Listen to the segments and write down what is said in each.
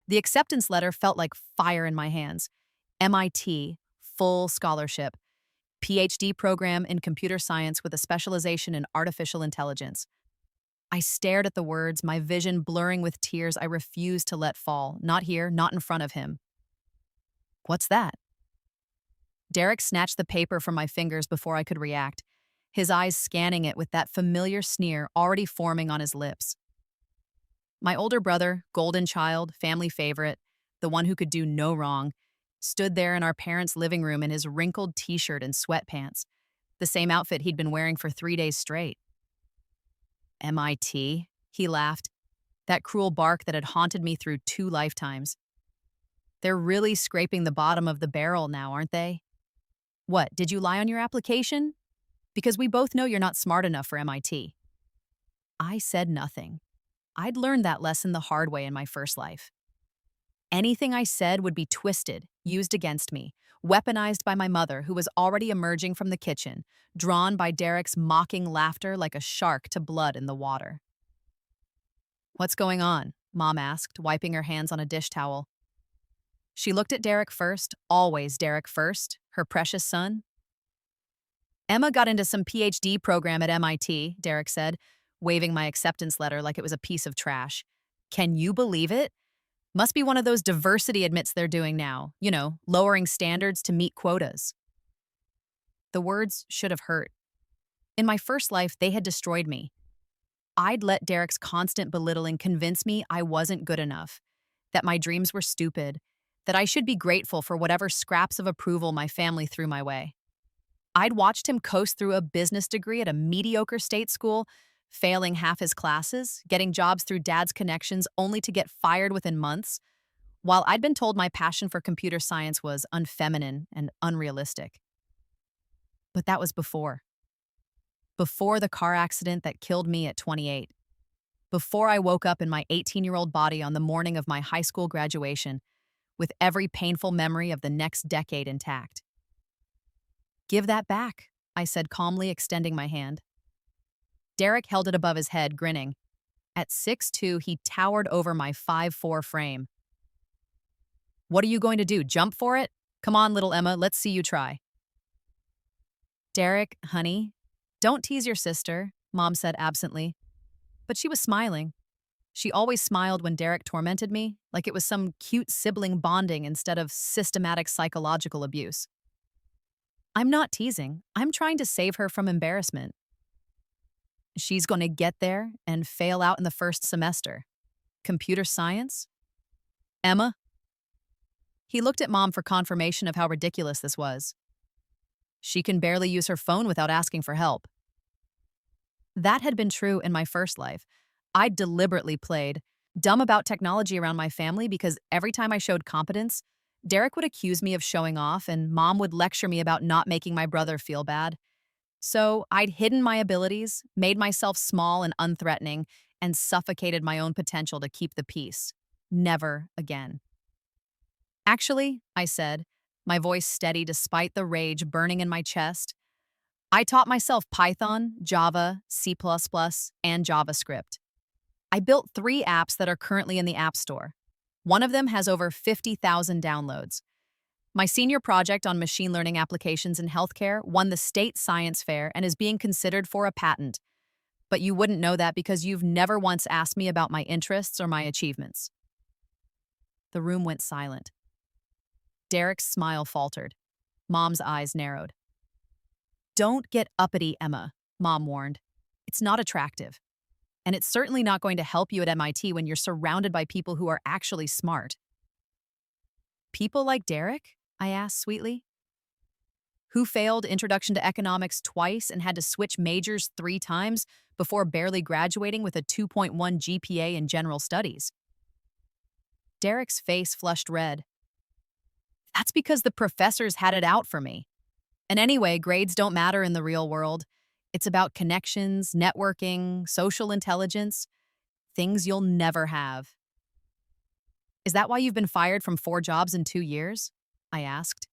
The acceptance letter felt like fire in my hands. MIT, full scholarship, PhD program in computer science with a specialization in artificial intelligence. I stared at the words, my vision blurring with tears I refused to let fall. Not here, not in front of him. What's that? Derek snatched the paper from my fingers before I could react, his eyes scanning it with that familiar sneer already forming on his lips. My older brother, golden child, family favorite, the one who could do no wrong, stood there in our parents' living room in his wrinkled t-shirt and sweatpants, the same outfit he'd been wearing for 3 days straight. MIT, he laughed, that cruel bark that had haunted me through 2 lifetimes. They're really scraping the bottom of the barrel now, aren't they? What, did you lie on your application? Because we both know you're not smart enough for MIT. I said nothing. I'd learned that lesson the hard way in my first life. Anything I said would be twisted, used against me, weaponized by my mother, who was already emerging from the kitchen, drawn by Derek's mocking laughter like a shark to blood in the water. "What's going on?" Mom asked, wiping her hands on a dish towel. She looked at Derek first, always Derek first, her precious son. "Emma got into some PhD program at MIT, Derek said, waving my acceptance letter like it was a piece of trash. "Can you believe it? Must be one of those diversity admits they're doing now, lowering standards to meet quotas." The words should have hurt. In my first life, they had destroyed me. I'd let Derek's constant belittling convince me I wasn't good enough, that my dreams were stupid, that I should be grateful for whatever scraps of approval my family threw my way. I'd watched him coast through a business degree at a mediocre state school, failing half his classes, getting jobs through dad's connections only to get fired within months, while I'd been told my passion for computer science was unfeminine and unrealistic. But that was before. Before the car accident that killed me at 28. Before I woke up in my 18-year-old body on the morning of my high school graduation, with every painful memory of the next decade intact. "Give that back," I said calmly, extending my hand. Derek held it above his head, grinning. At 6'2", he towered over my 5'4" frame. "What are you going to do, jump for it? Come on, little Emma, let's see you try." "Derek, honey, don't tease your sister," Mom said absently. But she was smiling. She always smiled when Derek tormented me, like it was some cute sibling bonding instead of systematic psychological abuse. "I'm not teasing. I'm trying to save her from embarrassment. She's going to get there and fail out in the first semester. Computer science? Emma?" He looked at Mom for confirmation of how ridiculous this was. "She can barely use her phone without asking for help." That had been true in my first life. I deliberately played dumb about technology around my family because every time I showed competence, Derek would accuse me of showing off and Mom would lecture me about not making my brother feel bad. So I'd hidden my abilities, made myself small and unthreatening, and suffocated my own potential to keep the peace. Never again. "Actually," I said, my voice steady despite the rage burning in my chest, "I taught myself Python, Java, C++, and JavaScript. I built 3 apps that are currently in the App Store. One of them has over 50,000 downloads. My senior project on machine learning applications in healthcare won the state science fair and is being considered for a patent. But you wouldn't know that because you've never once asked me about my interests or my achievements." The room went silent. Derek's smile faltered. Mom's eyes narrowed. "Don't get uppity, Emma," Mom warned. "It's not attractive. And it's certainly not going to help you at MIT when you're surrounded by people who are actually smart." "People like Derek?" I asked sweetly. "Who failed Introduction to Economics twice and had to switch majors 3 times before barely graduating with a 2.1 GPA in general studies?" Derek's face flushed red. "That's because the professors had it out for me. And anyway, grades don't matter in the real world. It's about connections, networking, social intelligence, things you'll never have." "Is that why you've been fired from 4 jobs in 2 years?" I asked.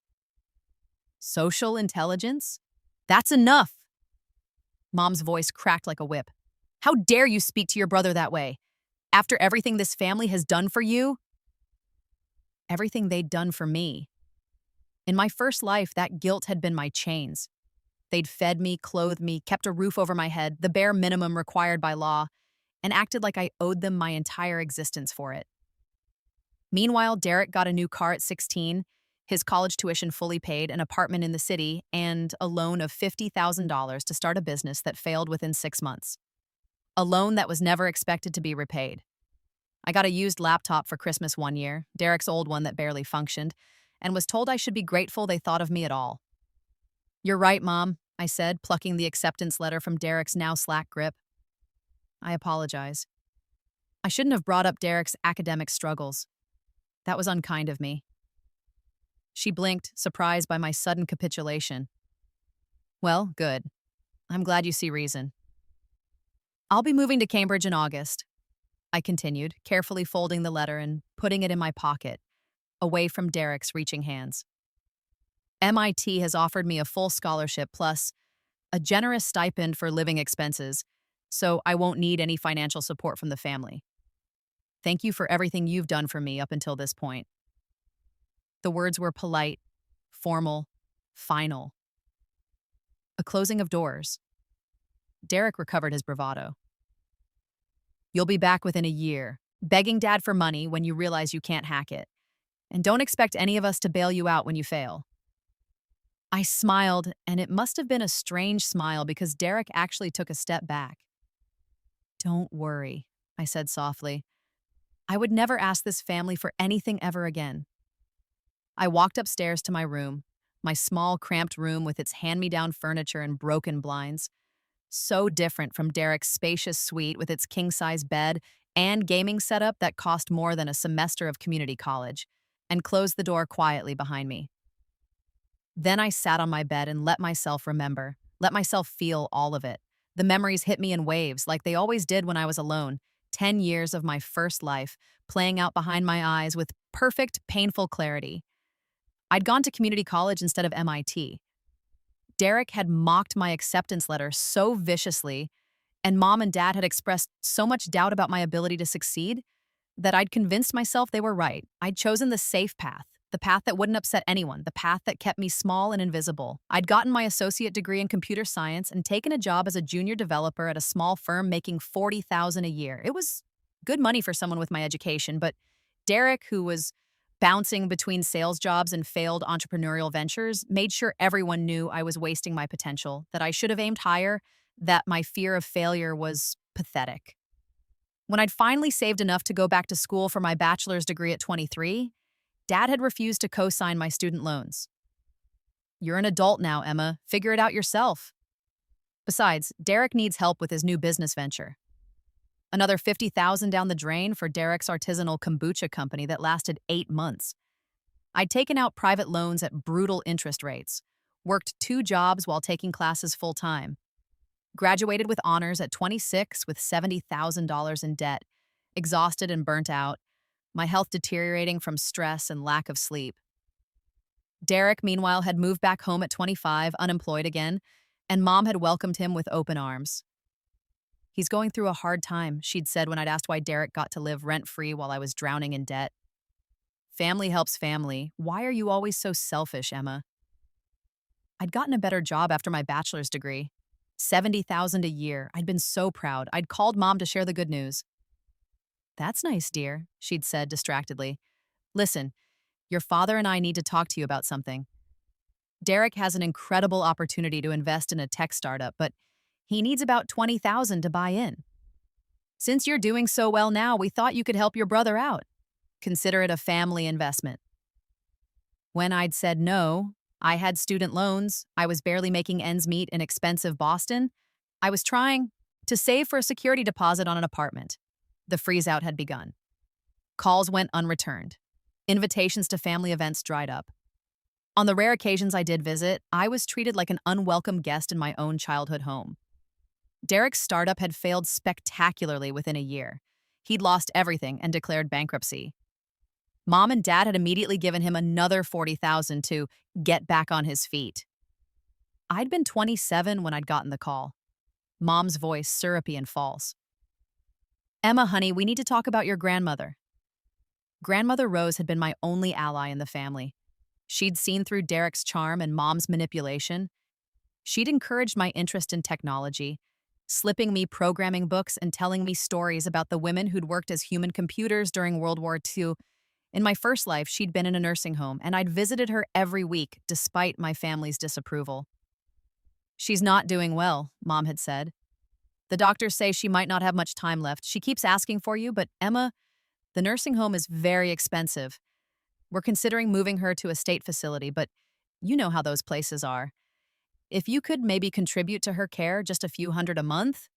"Social intelligence? That's enough!" Mom's voice cracked like a whip. "How dare you speak to your brother that way? After everything this family has done for you?" everything they'd done for me. In my first life, that guilt had been my chains. They'd fed me, clothed me, kept a roof over my head, the bare minimum required by law, and acted like I owed them my entire existence for it. Meanwhile, Derek got a new car at 16, his college tuition fully paid, an apartment in the city, and a loan of $50,000 to start a business that failed within 6 months. A loan that was never expected to be repaid. I got a used laptop for Christmas one year, Derek's old one that barely functioned, and was told I should be grateful they thought of me at all. "You're right, Mom," I said, plucking the acceptance letter from Derek's now slack grip. "I apologize. I shouldn't have brought up Derek's academic struggles. That was unkind of me." She blinked, surprised by my sudden capitulation. "Well, good. I'm glad you see reason. I'll be moving to Cambridge in August," I continued, carefully folding the letter and putting it in my pocket, away from Derek's reaching hands. "MIT has offered me a full scholarship plus a generous stipend for living expenses, so I won't need any financial support from the family. Thank you for everything you've done for me up until this point." The words were polite, formal, final. A closing of doors. Derek recovered his bravado. "You'll be back within a year, begging Dad for money when you realize you can't hack it. And don't expect any of us to bail you out when you fail." I smiled, and it must have been a strange smile because Derek actually took a step back. "Don't worry," I said softly. "I would never ask this family for anything ever again." I walked upstairs to my room, my small, cramped room with its hand-me-down furniture and broken blinds. So different from Derek's spacious suite with its king-size bed and gaming setup that cost more than a semester of community college, and closed the door quietly behind me. Then I sat on my bed and let myself remember, let myself feel all of it. The memories hit me in waves like they always did when I was alone. 10 years of my first life, playing out behind my eyes with perfect, painful clarity. I'd gone to community college instead of MIT. Derek had mocked my acceptance letter so viciously, and Mom and Dad had expressed so much doubt about my ability to succeed that I'd convinced myself they were right. I'd chosen the safe path, the path that wouldn't upset anyone, the path that kept me small and invisible. I'd gotten my associate degree in computer science and taken a job as a junior developer at a small firm making $40,000 a year. It was good money for someone with my education, but Derek, who was bouncing between sales jobs and failed entrepreneurial ventures, made sure everyone knew I was wasting my potential, that I should have aimed higher, that my fear of failure was pathetic. When I'd finally saved enough to go back to school for my bachelor's degree at 23, Dad had refused to co-sign my student loans. "You're an adult now, Emma. Figure it out yourself." Besides, Derek needs help with his new business venture. Another $50,000 down the drain for Derek's artisanal kombucha company that lasted 8 months. I'd taken out private loans at brutal interest rates, worked 2 jobs while taking classes full-time, graduated with honors at 26 with $70,000 in debt, exhausted and burnt out, my health deteriorating from stress and lack of sleep. Derek, meanwhile, had moved back home at 25, unemployed again, and Mom had welcomed him with open arms. "He's going through a hard time," she'd said when I'd asked why Derek got to live rent-free while I was drowning in debt. "Family helps family. Why are you always so selfish, Emma?" I'd gotten a better job after my bachelor's degree. $70,000 a year. I'd been so proud. I'd called Mom to share the good news. "That's nice, dear," she'd said distractedly. "Listen, your father and I need to talk to you about something. Derek has an incredible opportunity to invest in a tech startup, but he needs about $20,000 to buy in. Since you're doing so well now, we thought you could help your brother out. Consider it a family investment." When I'd said no, I had student loans, I was barely making ends meet in expensive Boston, I was trying to save for a security deposit on an apartment. The freeze-out had begun. Calls went unreturned. Invitations to family events dried up. On the rare occasions I did visit, I was treated like an unwelcome guest in my own childhood home. Derek's startup had failed spectacularly within a year. He'd lost everything and declared bankruptcy. Mom and Dad had immediately given him another $40,000 to get back on his feet. I'd been 27 when I'd gotten the call. Mom's voice syrupy and false. "Emma, honey, we need to talk about your grandmother." Grandmother Rose had been my only ally in the family. She'd seen through Derek's charm and Mom's manipulation. She'd encouraged my interest in technology, slipping me programming books and telling me stories about the women who'd worked as human computers during World War II. In my first life, she'd been in a nursing home, and I'd visited her every week despite my family's disapproval. "She's not doing well," Mom had said. "The doctors say she might not have much time left. She keeps asking for you, but Emma, the nursing home is very expensive. We're considering moving her to a state facility, but you know how those places are. If you could maybe contribute to her care just a few hundred a month."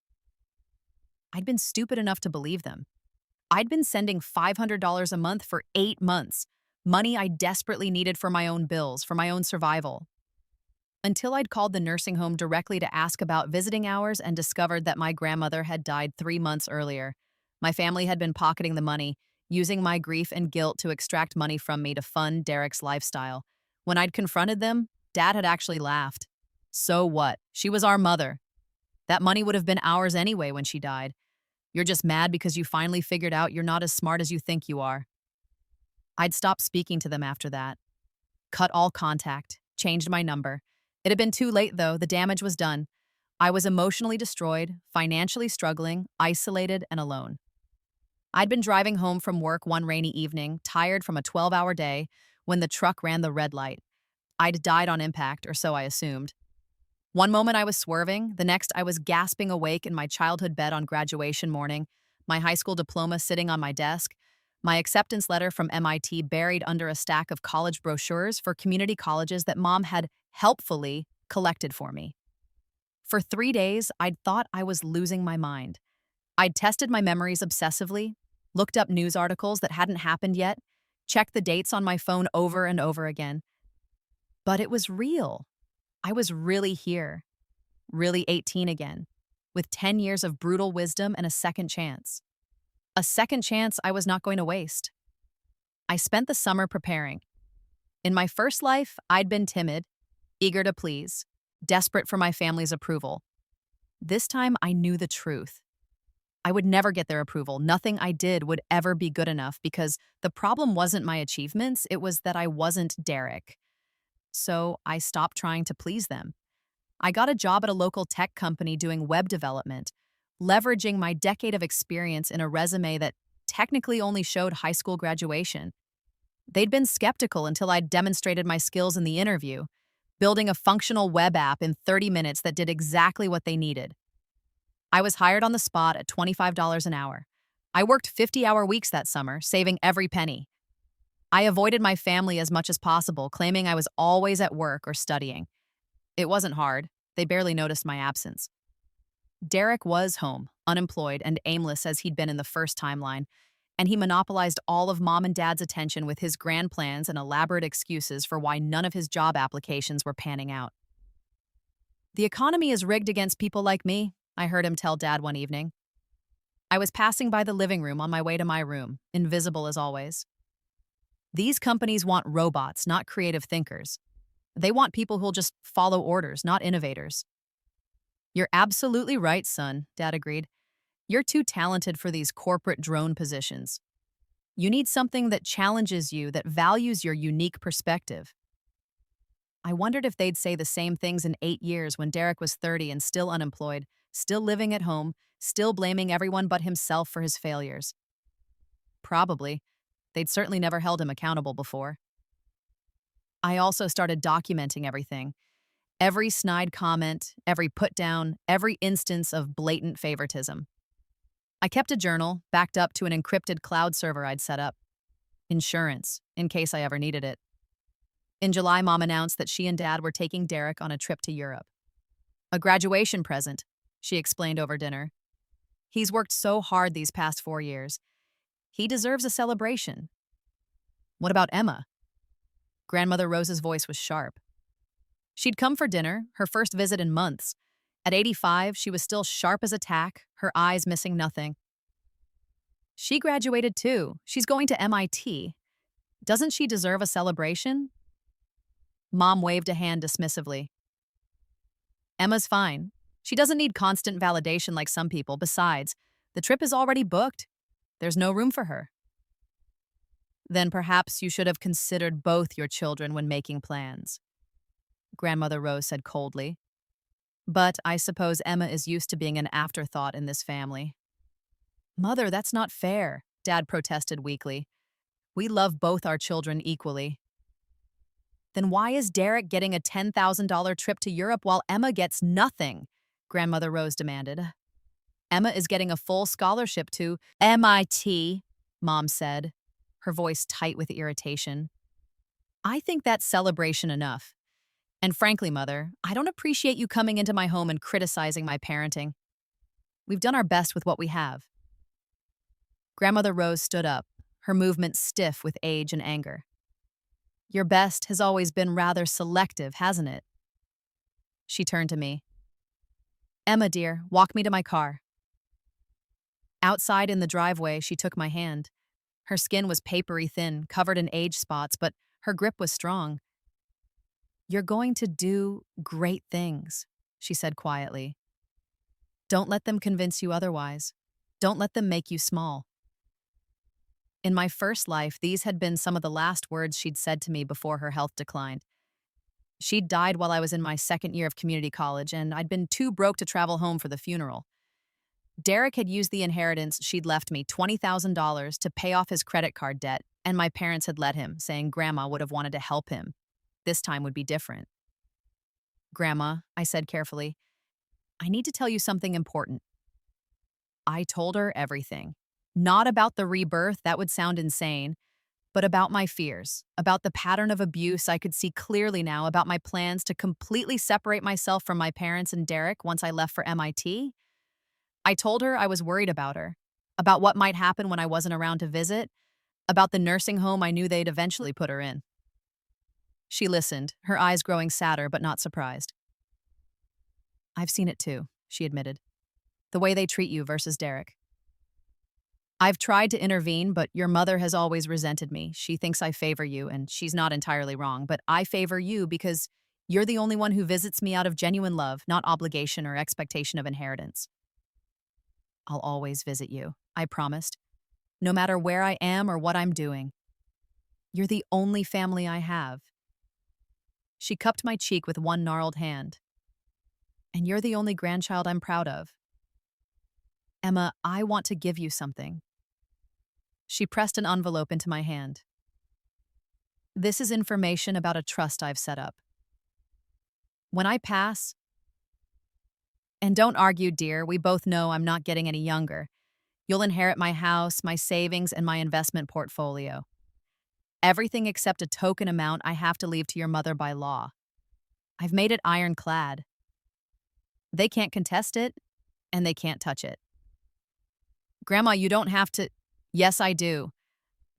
I'd been stupid enough to believe them. I'd been sending $500 a month for 8 months, money I desperately needed for my own bills, for my own survival. Until I'd called the nursing home directly to ask about visiting hours and discovered that my grandmother had died 3 months earlier. My family had been pocketing the money, using my grief and guilt to extract money from me to fund Derek's lifestyle. When I'd confronted them, Dad had actually laughed. "So what? She was our mother. That money would have been ours anyway when she died. You're just mad because you finally figured out you're not as smart as you think you are." I'd stopped speaking to them after that. Cut all contact, changed my number. It had been too late, though. The damage was done. I was emotionally destroyed, financially struggling, isolated, and alone. I'd been driving home from work one rainy evening, tired from a 12-hour day, when the truck ran the red light. I'd died on impact, or so I assumed. One moment I was swerving, the next I was gasping awake in my childhood bed on graduation morning, my high school diploma sitting on my desk, my acceptance letter from MIT buried under a stack of college brochures for community colleges that Mom had helpfully collected for me. For 3 days, I'd thought I was losing my mind. I'd tested my memories obsessively, looked up news articles that hadn't happened yet, checked the dates on my phone over and over again. But it was real. I was really here, really 18 again, with 10 years of brutal wisdom and a second chance. A second chance I was not going to waste. I spent the summer preparing. In my first life, I'd been timid, eager to please, desperate for my family's approval. This time, I knew the truth. I would never get their approval. Nothing I did would ever be good enough because the problem wasn't my achievements, it was that I wasn't Derek. So I stopped trying to please them. I got a job at a local tech company doing web development, leveraging my decade of experience in a resume that technically only showed high school graduation. They'd been skeptical until I'd demonstrated my skills in the interview, building a functional web app in 30 minutes that did exactly what they needed. I was hired on the spot at $25 an hour. I worked 50-hour weeks that summer, saving every penny. I avoided my family as much as possible, claiming I was always at work or studying. It wasn't hard. They barely noticed my absence. Derek was home, unemployed and aimless as he'd been in the first timeline, and he monopolized all of Mom and Dad's attention with his grand plans and elaborate excuses for why none of his job applications were panning out. "The economy is rigged against people like me," I heard him tell Dad one evening. I was passing by the living room on my way to my room, invisible as always. "These companies want robots, not creative thinkers. They want people who'll just follow orders, not innovators." "You're absolutely right, son," Dad agreed. "You're too talented for these corporate drone positions. You need something that challenges you, that values your unique perspective." I wondered if they'd say the same things in 8 years when Derek was 30 and still unemployed, still living at home, still blaming everyone but himself for his failures. Probably. They'd certainly never held him accountable before. I also started documenting everything. Every snide comment, every put-down, every instance of blatant favoritism. I kept a journal, backed up to an encrypted cloud server I'd set up. Insurance, in case I ever needed it. In July, Mom announced that she and Dad were taking Derek on a trip to Europe. "A graduation present," she explained over dinner. "He's worked so hard these past 4 years. He deserves a celebration." "What about Emma?" Grandmother Rose's voice was sharp. She'd come for dinner, her first visit in months. At 85, she was still sharp as a tack, her eyes missing nothing. "She graduated too. She's going to MIT. Doesn't she deserve a celebration?" Mom waved a hand dismissively. "Emma's fine. She doesn't need constant validation like some people. Besides, the trip is already booked. There's no room for her." Then perhaps you should have considered both your children when making plans, Grandmother Rose said coldly. But I suppose Emma is used to being an afterthought in this family. Mother, that's not fair, Dad protested weakly. We love both our children equally. Then why is Derek getting a $10,000 trip to Europe while Emma gets nothing? Grandmother Rose demanded. Emma is getting a full scholarship to MIT, Mom said, her voice tight with irritation. I think that's celebration enough. And frankly, Mother, I don't appreciate you coming into my home and criticizing my parenting. We've done our best with what we have. Grandmother Rose stood up, her movement stiff with age and anger. Your best has always been rather selective, hasn't it? She turned to me. Emma, dear, walk me to my car. Outside in the driveway, she took my hand. Her skin was papery thin, covered in age spots, but her grip was strong. You're going to do great things, she said quietly. Don't let them convince you otherwise. Don't let them make you small. In my first life, these had been some of the last words she'd said to me before her health declined. She'd died while I was in my second year of community college, and I'd been too broke to travel home for the funeral. Derek had used the inheritance she'd left me, $20,000, to pay off his credit card debt, and my parents had let him, saying Grandma would have wanted to help him. This time would be different. Grandma, I said carefully, I need to tell you something important. I told her everything. Not about the rebirth, that would sound insane, but about my fears, about the pattern of abuse I could see clearly now, about my plans to completely separate myself from my parents and Derek once I left for MIT. I told her I was worried about her, about what might happen when I wasn't around to visit, about the nursing home I knew they'd eventually put her in. She listened, her eyes growing sadder but not surprised. I've seen it too, she admitted. The way they treat you versus Derek. I've tried to intervene, but your mother has always resented me. She thinks I favor you, and she's not entirely wrong, but I favor you because you're the only one who visits me out of genuine love, not obligation or expectation of inheritance. I'll always visit you, I promised, no matter where I am or what I'm doing. You're the only family I have. She cupped my cheek with one gnarled hand. And you're the only grandchild I'm proud of. Emma, I want to give you something. She pressed an envelope into my hand. This is information about a trust I've set up. When I pass, and don't argue, dear, we both know I'm not getting any younger. You'll inherit my house, my savings, and my investment portfolio. Everything except a token amount I have to leave to your mother by law. I've made it ironclad. They can't contest it, and they can't touch it. Grandma, you don't have to. Yes, I do.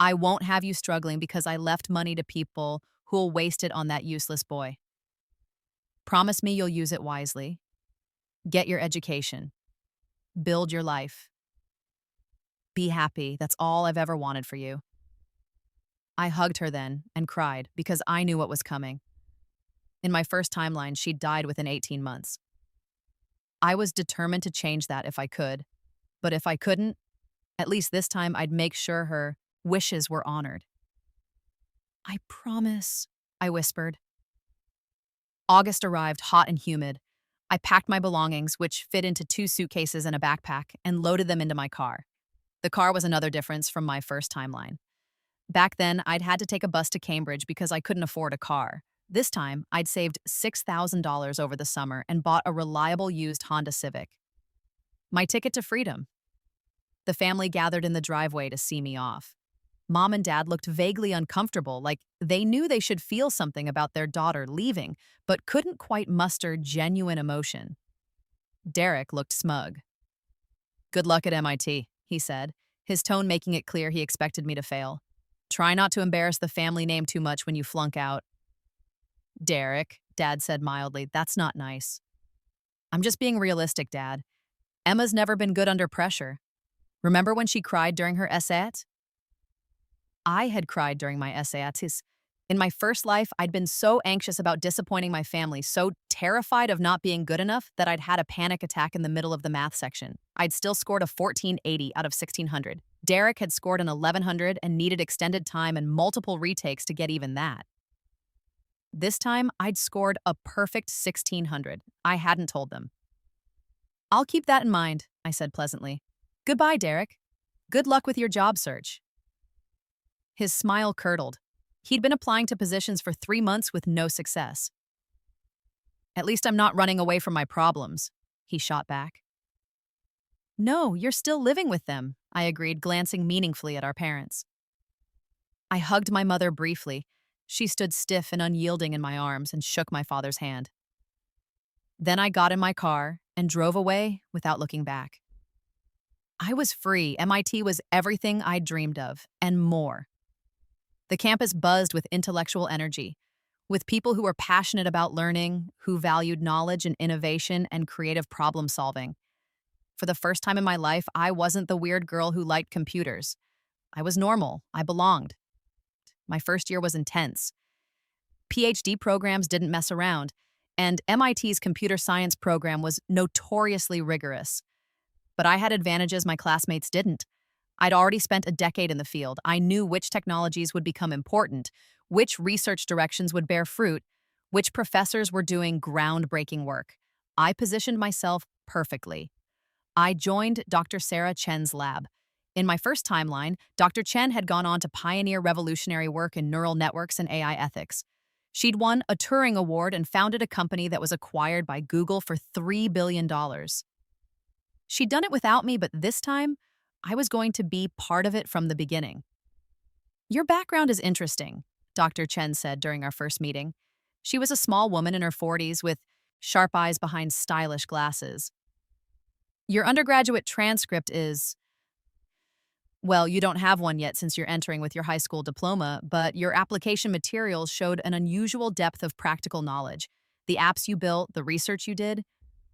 I won't have you struggling because I left money to people who'll waste it on that useless boy. Promise me you'll use it wisely. Get your education. Build your life. Be happy. That's all I've ever wanted for you. I hugged her then and cried because I knew what was coming. In my first timeline, she'd died within 18 months. I was determined to change that if I could, but if I couldn't, at least this time I'd make sure her wishes were honored. I promise, I whispered. August arrived hot and humid. I packed my belongings, which fit into 2 suitcases and a backpack, and loaded them into my car. The car was another difference from my first timeline. Back then, I'd had to take a bus to Cambridge because I couldn't afford a car. This time, I'd saved $6,000 over the summer and bought a reliable used Honda Civic. My ticket to freedom. The family gathered in the driveway to see me off. Mom and Dad looked vaguely uncomfortable, like they knew they should feel something about their daughter leaving, but couldn't quite muster genuine emotion. Derek looked smug. Good luck at MIT, he said, his tone making it clear he expected me to fail. Try not to embarrass the family name too much when you flunk out. Derek, Dad said mildly, that's not nice. I'm just being realistic, Dad. Emma's never been good under pressure. Remember when she cried during her essayat? I had cried during my essayat. In my first life, I'd been so anxious about disappointing my family, so terrified of not being good enough that I'd had a panic attack in the middle of the math section. I'd still scored a 1480 out of 1600. Derek had scored an 1100 and needed extended time and multiple retakes to get even that. This time, I'd scored a perfect 1600. I hadn't told them. "I'll keep that in mind," I said pleasantly. "Goodbye, Derek. Good luck with your job search." His smile curdled. He'd been applying to positions for 3 months with no success. "At least I'm not running away from my problems," he shot back. "No, you're still living with them," I agreed, glancing meaningfully at our parents. I hugged my mother briefly. She stood stiff and unyielding in my arms and shook my father's hand. Then I got in my car and drove away without looking back. I was free. MIT was everything I'd dreamed of, and more. The campus buzzed with intellectual energy, with people who were passionate about learning, who valued knowledge and innovation and creative problem solving. For the first time in my life, I wasn't the weird girl who liked computers. I was normal. I belonged. My first year was intense. PhD programs didn't mess around, and MIT's computer science program was notoriously rigorous. But I had advantages my classmates didn't. I'd already spent a decade in the field. I knew which technologies would become important, which research directions would bear fruit, which professors were doing groundbreaking work. I positioned myself perfectly. I joined Dr. Sarah Chen's lab. In my first timeline, Dr. Chen had gone on to pioneer revolutionary work in neural networks and AI ethics. She'd won a Turing Award and founded a company that was acquired by Google for $3 billion. She'd done it without me, but this time, I was going to be part of it from the beginning. "Your background is interesting," Dr. Chen said during our first meeting. She was a small woman in her 40s with sharp eyes behind stylish glasses. "Your undergraduate transcript is... Well, you don't have one yet since you're entering with your high school diploma, but your application materials showed an unusual depth of practical knowledge. The apps you built, the research you did.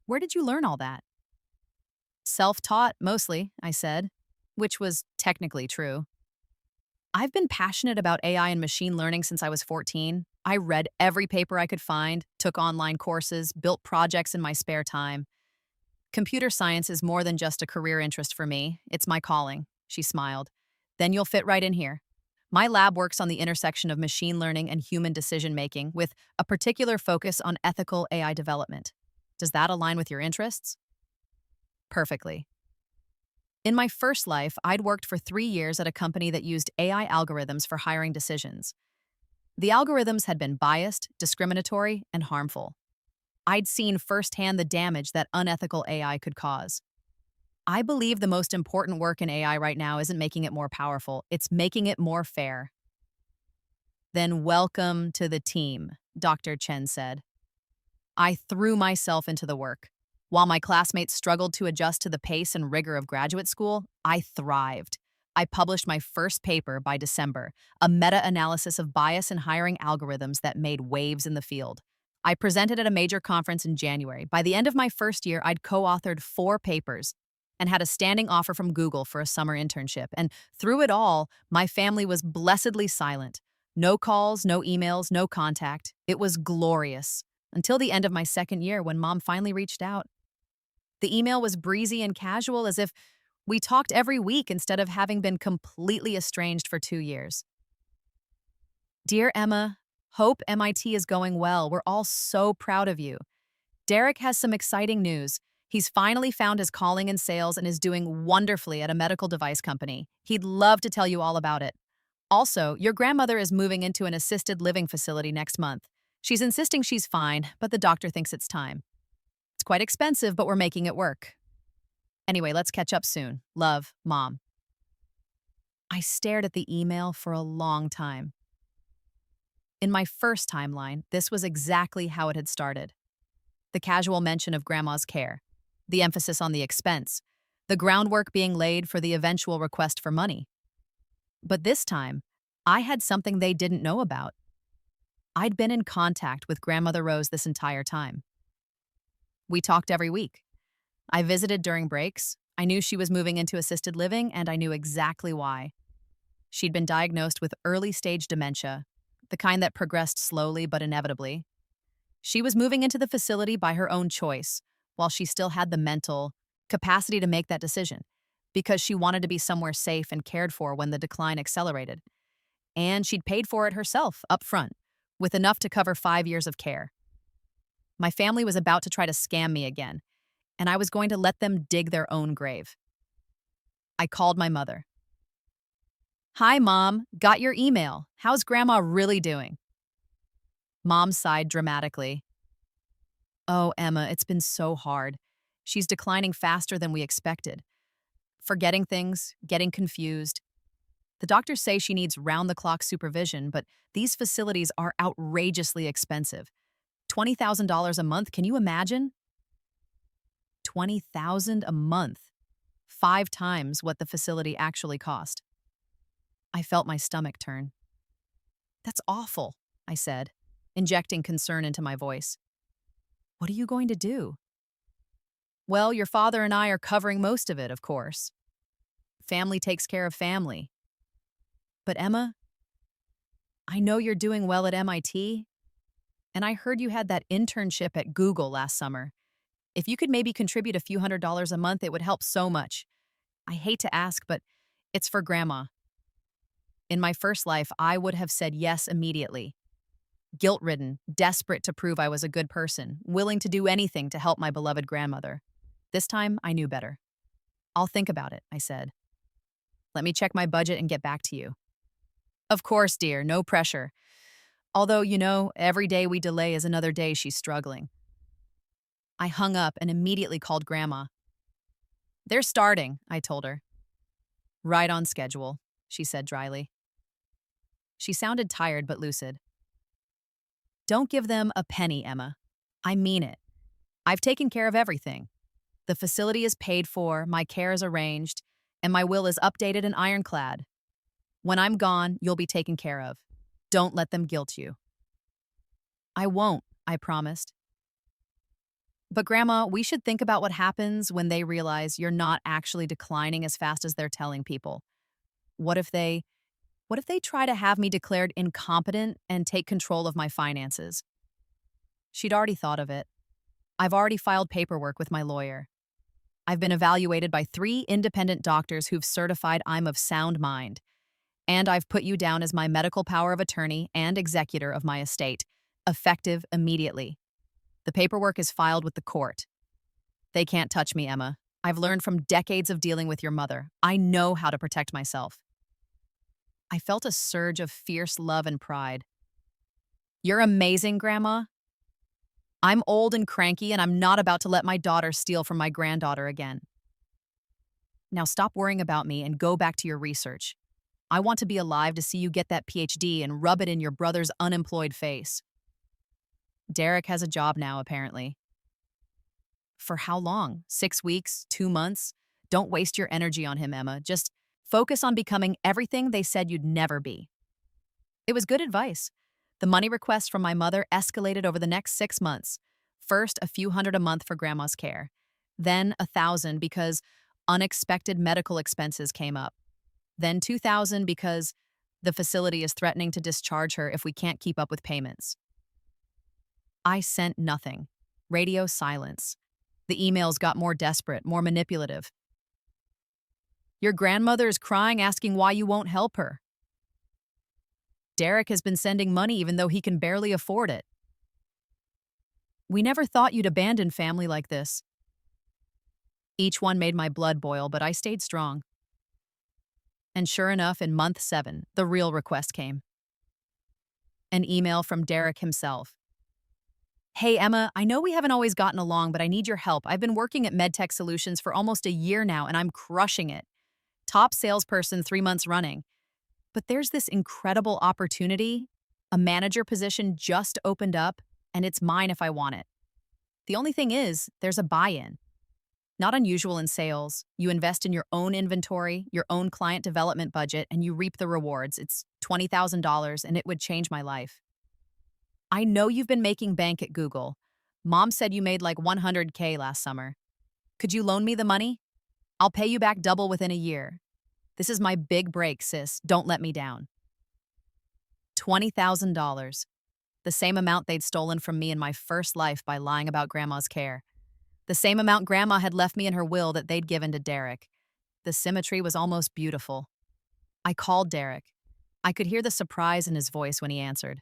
Where did you learn all that?" "Self-taught, mostly," I said, which was technically true. "I've been passionate about AI and machine learning since I was 14. I read every paper I could find, took online courses, built projects in my spare time. Computer science is more than just a career interest for me. It's my calling," she smiled. "Then you'll fit right in here. My lab works on the intersection of machine learning and human decision-making, with a particular focus on ethical AI development. Does that align with your interests?" "Perfectly." In my first life, I'd worked for 3 years at a company that used AI algorithms for hiring decisions. The algorithms had been biased, discriminatory, and harmful. I'd seen firsthand the damage that unethical AI could cause. I believe the most important work in AI right now isn't making it more powerful, it's making it more fair. "Then welcome to the team," Dr. Chen said. I threw myself into the work. While my classmates struggled to adjust to the pace and rigor of graduate school, I thrived. I published my first paper by December, a meta-analysis of bias in hiring algorithms that made waves in the field. I presented at a major conference in January. By the end of my first year, I'd co-authored 4 papers and had a standing offer from Google for a summer internship. And through it all, my family was blessedly silent. No calls, no emails, no contact. It was glorious. Until the end of my second year when Mom finally reached out. The email was breezy and casual, as if we talked every week instead of having been completely estranged for 2 years. "Dear Emma, hope MIT is going well. We're all so proud of you. Derek has some exciting news. He's finally found his calling in sales and is doing wonderfully at a medical device company. He'd love to tell you all about it. Also, your grandmother is moving into an assisted living facility next month. She's insisting she's fine, but the doctor thinks it's time. It's quite expensive, but we're making it work. Anyway, let's catch up soon. Love, Mom." I stared at the email for a long time. In my first timeline, this was exactly how it had started. The casual mention of Grandma's care, the emphasis on the expense, the groundwork being laid for the eventual request for money. But this time, I had something they didn't know about. I'd been in contact with Grandmother Rose this entire time. We talked every week. I visited during breaks. I knew she was moving into assisted living, and I knew exactly why. She'd been diagnosed with early-stage dementia, the kind that progressed slowly but inevitably. She was moving into the facility by her own choice, while she still had the mental capacity to make that decision, because she wanted to be somewhere safe and cared for when the decline accelerated. And she'd paid for it herself up front, with enough to cover 5 years of care. My family was about to try to scam me again, and I was going to let them dig their own grave. I called my mother. "Hi, Mom. Got your email. How's Grandma really doing?" Mom sighed dramatically. "Oh, Emma, it's been so hard. She's declining faster than we expected. Forgetting things, getting confused. The doctors say she needs round-the-clock supervision, but these facilities are outrageously expensive. $20,000 a month, can you imagine? $20,000 a month. 5 times what the facility actually cost." I felt my stomach turn. "That's awful," I said, injecting concern into my voice. "What are you going to do?" "Well, your father and I are covering most of it, of course. Family takes care of family." "But Emma, I know you're doing well at MIT, and I heard you had that internship at Google last summer. If you could maybe contribute a few $100s a month, it would help so much. I hate to ask, but it's for Grandma." In my first life, I would have said yes immediately. Guilt-ridden, desperate to prove I was a good person, willing to do anything to help my beloved grandmother. This time, I knew better. "I'll think about it," I said. "Let me check my budget and get back to you." "Of course, dear, no pressure. Although, every day we delay is another day she's struggling." I hung up and immediately called Grandma. "They're starting," I told her. "Right on schedule," she said dryly. She sounded tired but lucid. "Don't give them a penny, Emma. I mean it. I've taken care of everything. The facility is paid for, my care is arranged, and my will is updated and ironclad. When I'm gone, you'll be taken care of. Don't let them guilt you." "I won't," I promised. "But Grandma, we should think about what happens when they realize you're not actually declining as fast as they're telling people. What if they try to have me declared incompetent and take control of my finances?" She'd already thought of it. "I've already filed paperwork with my lawyer. I've been evaluated by 3 independent doctors who've certified I'm of sound mind. And I've put you down as my medical power of attorney and executor of my estate, effective immediately. The paperwork is filed with the court. They can't touch me, Emma. I've learned from decades of dealing with your mother. I know how to protect myself." I felt a surge of fierce love and pride. "You're amazing, Grandma. I'm old and cranky, and I'm not about to let my daughter steal from my granddaughter again. Now stop worrying about me and go back to your research. I want to be alive to see you get that PhD and rub it in your brother's unemployed face." Derek has a job now, apparently. "For how long? 6 weeks? 2 months? Don't waste your energy on him, Emma. Just focus on becoming everything they said you'd never be." It was good advice. The money requests from my mother escalated over the next 6 months. First, a few hundred a month for Grandma's care. Then 1,000 because unexpected medical expenses came up. Then 2,000 because the facility is threatening to discharge her if we can't keep up with payments. I sent nothing. Radio silence. The emails got more desperate, more manipulative. "Your grandmother is crying, asking why you won't help her. Derek has been sending money even though he can barely afford it. We never thought you'd abandon family like this." Each one made my blood boil, but I stayed strong. And sure enough, in month 7, the real request came. An email from Derek himself. "Hey, Emma, I know we haven't always gotten along, but I need your help. I've been working at MedTech Solutions for almost a year now, and I'm crushing it. Top salesperson 3 months running. But there's this incredible opportunity. A manager position just opened up, and it's mine if I want it. The only thing is, there's a buy-in. Not unusual in sales. You invest in your own inventory, your own client development budget, and you reap the rewards. It's $20,000, and it would change my life. I know you've been making bank at Google. Mom said you made like 100K last summer. Could you loan me the money? I'll pay you back double within a year. This is my big break, sis. Don't let me down." $20,000. The same amount they'd stolen from me in my first life by lying about Grandma's care. The same amount Grandma had left me in her will that they'd given to Derek. The symmetry was almost beautiful. I called Derek. I could hear the surprise in his voice when he answered.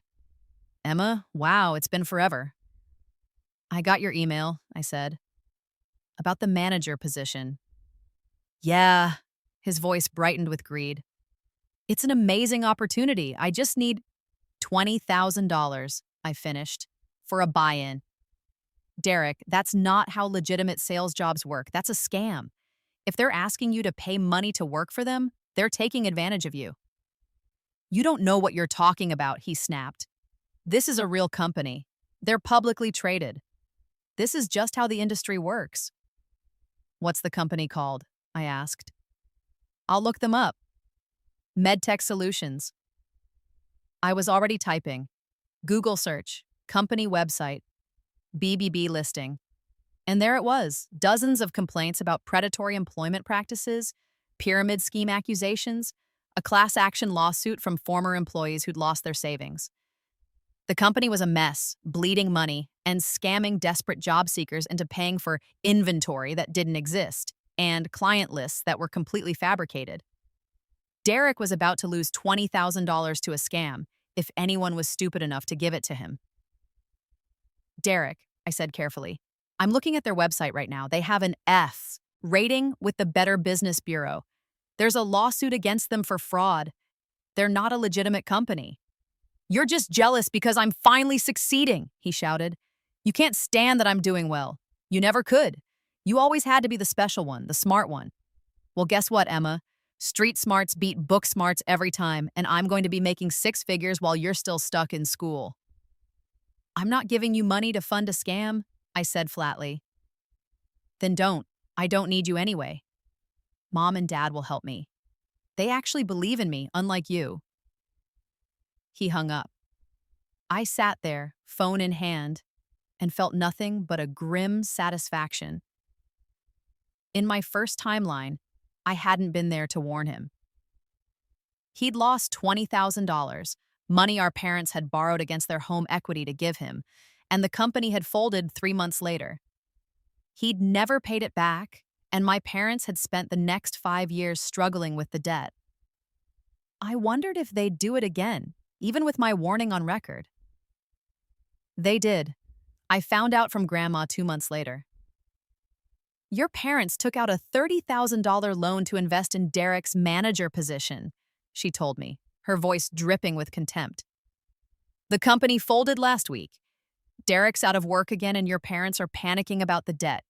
Emma, wow, it's been forever. I got your email, I said. About the manager position. Yeah, his voice brightened with greed. It's an amazing opportunity. I just need $20,000, I finished, for a buy-in. Derek, that's not how legitimate sales jobs work. That's a scam. If they're asking you to pay money to work for them, they're taking advantage of you. You don't know what you're talking about, he snapped. This is a real company. They're publicly traded. This is just how the industry works. What's the company called? I asked. I'll look them up. MedTech Solutions. I was already typing. Google search, company website, BBB listing. And there it was, dozens of complaints about predatory employment practices, pyramid scheme accusations, a class action lawsuit from former employees who'd lost their savings. The company was a mess, bleeding money, and scamming desperate job seekers into paying for inventory that didn't exist and client lists that were completely fabricated. Derek was about to lose $20,000 to a scam if anyone was stupid enough to give it to him. Derek, I said carefully, I'm looking at their website right now. They have an S rating with the Better Business Bureau. There's a lawsuit against them for fraud. They're not a legitimate company. You're just jealous because I'm finally succeeding, he shouted. You can't stand that I'm doing well. You never could. You always had to be the special one, the smart one. Well, guess what, Emma? Street smarts beat book smarts every time, and I'm going to be making six figures while you're still stuck in school. I'm not giving you money to fund a scam, I said flatly. Then don't. I don't need you anyway. Mom and Dad will help me. They actually believe in me, unlike you. He hung up. I sat there, phone in hand, and felt nothing but a grim satisfaction. In my first timeline, I hadn't been there to warn him. He'd lost $20,000, money our parents had borrowed against their home equity to give him, and the company had folded 3 months later. He'd never paid it back, and my parents had spent the next 5 years struggling with the debt. I wondered if they'd do it again, even with my warning on record. They did. I found out from Grandma 2 months later. Your parents took out a $30,000 loan to invest in Derek's manager position, she told me, her voice dripping with contempt. The company folded last week. Derek's out of work again and your parents are panicking about the debt.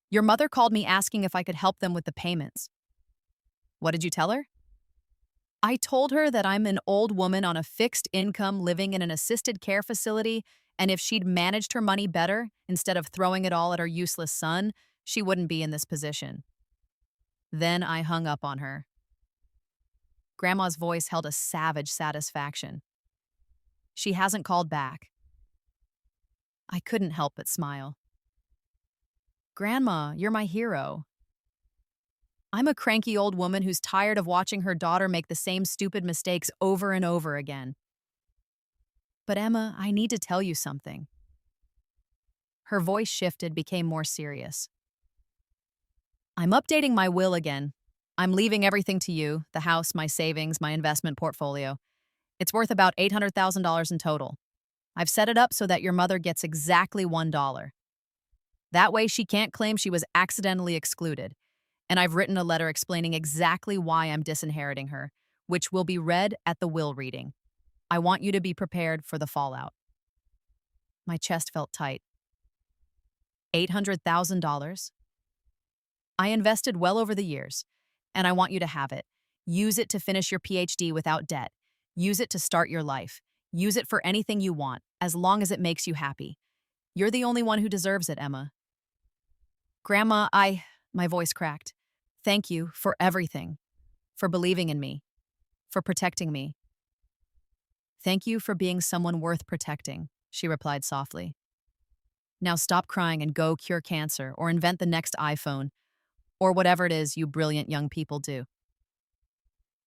Your mother called me asking if I could help them with the payments. What did you tell her? I told her that I'm an old woman on a fixed income living in an assisted care facility, and if she'd managed her money better, instead of throwing it all at her useless son, she wouldn't be in this position. Then I hung up on her. Grandma's voice held a savage satisfaction. She hasn't called back. I couldn't help but smile. Grandma, you're my hero. I'm a cranky old woman who's tired of watching her daughter make the same stupid mistakes over and over again. But Emma, I need to tell you something. Her voice shifted, became more serious. I'm updating my will again. I'm leaving everything to you, the house, my savings, my investment portfolio. It's worth about $800,000 in total. I've set it up so that your mother gets exactly $1. That way she can't claim she was accidentally excluded. And I've written a letter explaining exactly why I'm disinheriting her, which will be read at the will reading. I want you to be prepared for the fallout. My chest felt tight. $800,000? I invested well over the years, and I want you to have it. Use it to finish your PhD without debt. Use it to start your life. Use it for anything you want, as long as it makes you happy. You're the only one who deserves it, Emma. Grandma, my voice cracked. Thank you for everything. For believing in me. For protecting me. Thank you for being someone worth protecting, she replied softly. Now stop crying and go cure cancer or invent the next iPhone, or whatever it is you brilliant young people do.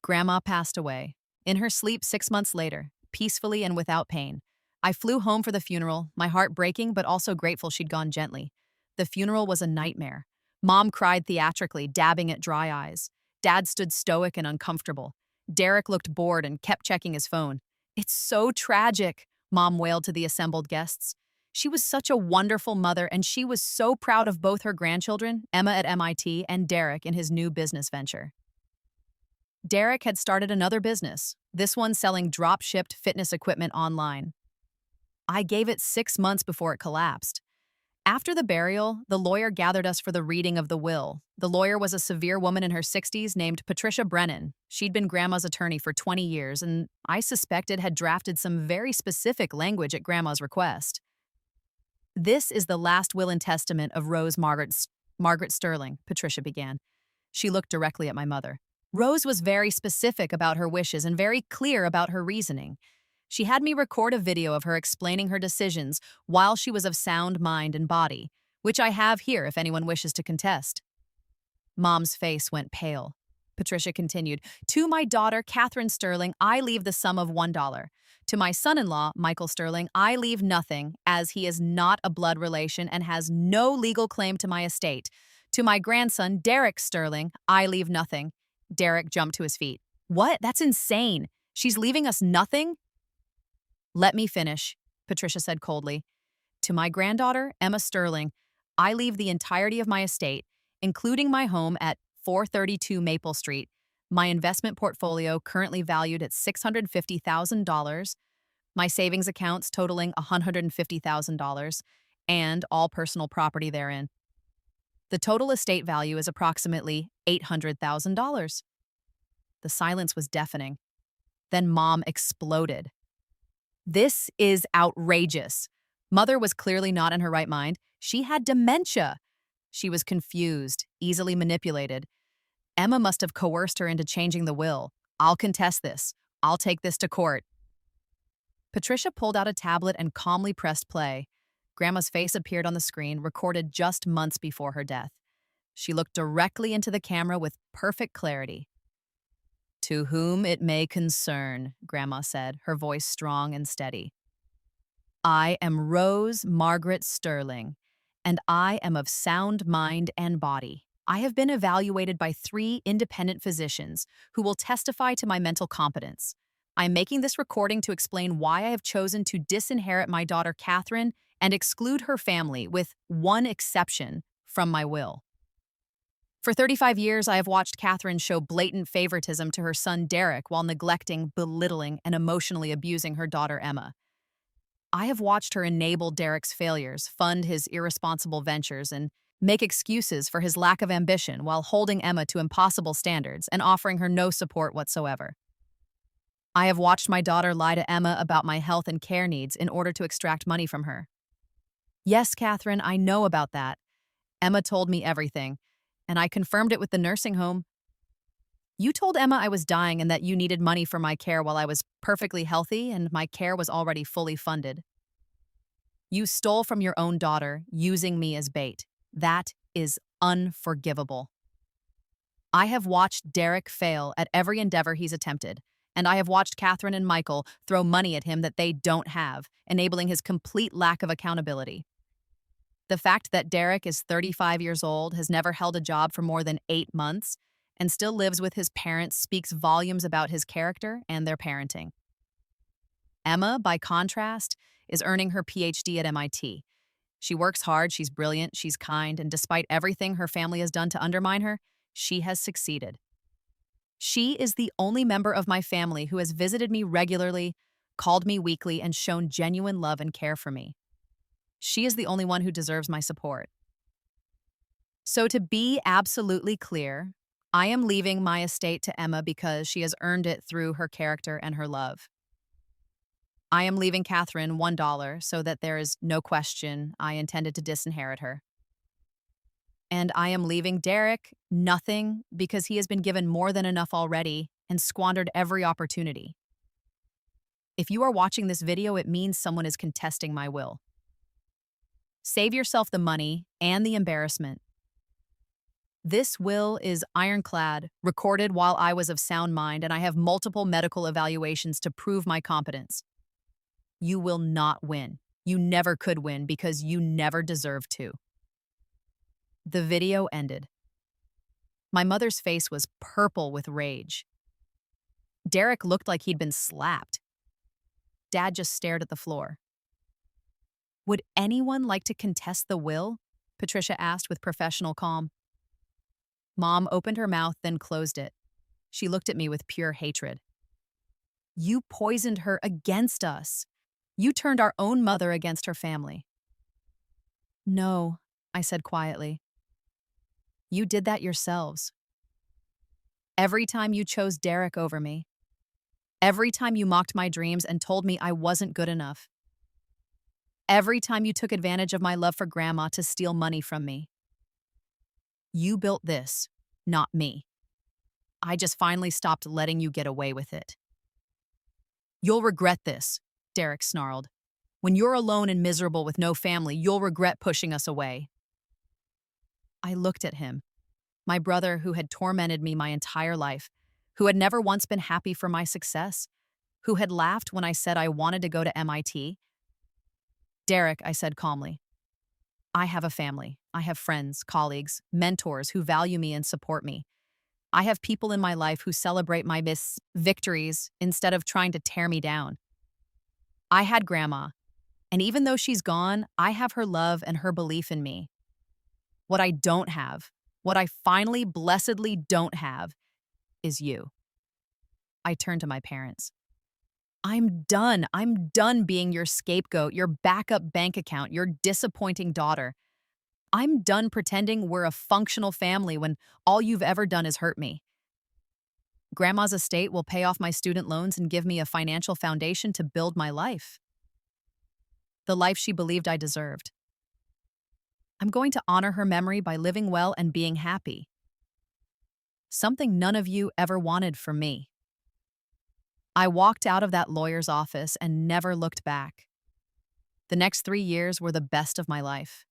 Grandma passed away. In her sleep 6 months later, peacefully and without pain. I flew home for the funeral, my heart breaking but also grateful she'd gone gently. The funeral was a nightmare. Mom cried theatrically, dabbing at dry eyes. Dad stood stoic and uncomfortable. Derek looked bored and kept checking his phone. "It's so tragic," Mom wailed to the assembled guests. She was such a wonderful mother, and she was so proud of both her grandchildren, Emma at MIT and Derek in his new business venture. Derek had started another business, this one selling drop-shipped fitness equipment online. I gave it 6 months before it collapsed. After the burial, the lawyer gathered us for the reading of the will. The lawyer was a severe woman in her 60s named Patricia Brennan. She'd been Grandma's attorney for 20 years, and I suspected had drafted some very specific language at Grandma's request. "This is the last will and testament of Rose Margaret Sterling," Patricia began. She looked directly at my mother. Rose was very specific about her wishes and very clear about her reasoning. She had me record a video of her explaining her decisions while she was of sound mind and body, which I have here if anyone wishes to contest. Mom's face went pale. Patricia continued, "To my daughter, Catherine Sterling, I leave the sum of $1. To my son-in-law, Michael Sterling, I leave nothing, as he is not a blood relation and has no legal claim to my estate. To my grandson, Derek Sterling, I leave nothing." Derek jumped to his feet. "What? That's insane. She's leaving us nothing?" "Let me finish," Patricia said coldly. "To my granddaughter, Emma Sterling, I leave the entirety of my estate, including my home at 432 Maple Street, my investment portfolio currently valued at $650,000, my savings accounts totaling $150,000, and all personal property therein. The total estate value is approximately $800,000. The silence was deafening. Then Mom exploded. "This is outrageous." Mother was clearly not in her right mind. She had dementia. She was confused, easily manipulated. Emma must have coerced her into changing the will. "I'll contest this. I'll take this to court." Patricia pulled out a tablet and calmly pressed play. Grandma's face appeared on the screen, recorded just months before her death. She looked directly into the camera with perfect clarity. "To whom it may concern," Grandma said, her voice strong and steady. "I am Rose Margaret Sterling, and I am of sound mind and body. I have been evaluated by 3 independent physicians who will testify to my mental competence. I am making this recording to explain why I have chosen to disinherit my daughter Catherine and exclude her family, with one exception, from my will. For 35 years, I have watched Catherine show blatant favoritism to her son Derek while neglecting, belittling, and emotionally abusing her daughter Emma. I have watched her enable Derek's failures, fund his irresponsible ventures, and make excuses for his lack of ambition while holding Emma to impossible standards and offering her no support whatsoever. I have watched my daughter lie to Emma about my health and care needs in order to extract money from her. Yes, Catherine, I know about that. Emma told me everything, and I confirmed it with the nursing home. You told Emma I was dying and that you needed money for my care while I was perfectly healthy and my care was already fully funded. You stole from your own daughter, using me as bait. That is unforgivable. I have watched Derek fail at every endeavor he's attempted, and I have watched Catherine and Michael throw money at him that they don't have, enabling his complete lack of accountability. The fact that Derek is 35 years old, has never held a job for more than 8 months, and still lives with his parents speaks volumes about his character and their parenting. Emma, by contrast, is earning her PhD at MIT. She works hard, she's brilliant, she's kind, and despite everything her family has done to undermine her, she has succeeded. She is the only member of my family who has visited me regularly, called me weekly, and shown genuine love and care for me. She is the only one who deserves my support. So to be absolutely clear, I am leaving my estate to Emma because she has earned it through her character and her love. I am leaving Catherine $1 so that there is no question I intended to disinherit her. And I am leaving Derek nothing because he has been given more than enough already and squandered every opportunity. If you are watching this video, it means someone is contesting my will. Save yourself the money and the embarrassment. This will is ironclad, recorded while I was of sound mind, and I have multiple medical evaluations to prove my competence. You will not win. You never could win because you never deserved to. The video ended. My mother's face was purple with rage. Derek looked like he'd been slapped. Dad just stared at the floor. Would anyone like to contest the will? Patricia asked with professional calm. Mom opened her mouth, then closed it. She looked at me with pure hatred. You poisoned her against us. You turned our own mother against her family. No, I said quietly. You did that yourselves. Every time you chose Derek over me. Every time you mocked my dreams and told me I wasn't good enough. Every time you took advantage of my love for Grandma to steal money from me. You built this, not me. I just finally stopped letting you get away with it. You'll regret this, Derek snarled. When you're alone and miserable with no family, you'll regret pushing us away. I looked at him, my brother who had tormented me my entire life, who had never once been happy for my success, who had laughed when I said I wanted to go to MIT. Derek, I said calmly, I have a family. I have friends, colleagues, mentors who value me and support me. I have people in my life who celebrate my victories instead of trying to tear me down. I had Grandma, and even though she's gone, I have her love and her belief in me. What I don't have, what I finally blessedly don't have, is you. I turned to my parents. I'm done. I'm done being your scapegoat, your backup bank account, your disappointing daughter. I'm done pretending we're a functional family when all you've ever done is hurt me. Grandma's estate will pay off my student loans and give me a financial foundation to build my life. The life she believed I deserved. I'm going to honor her memory by living well and being happy. Something none of you ever wanted from me. I walked out of that lawyer's office and never looked back. The next 3 years were the best of my life.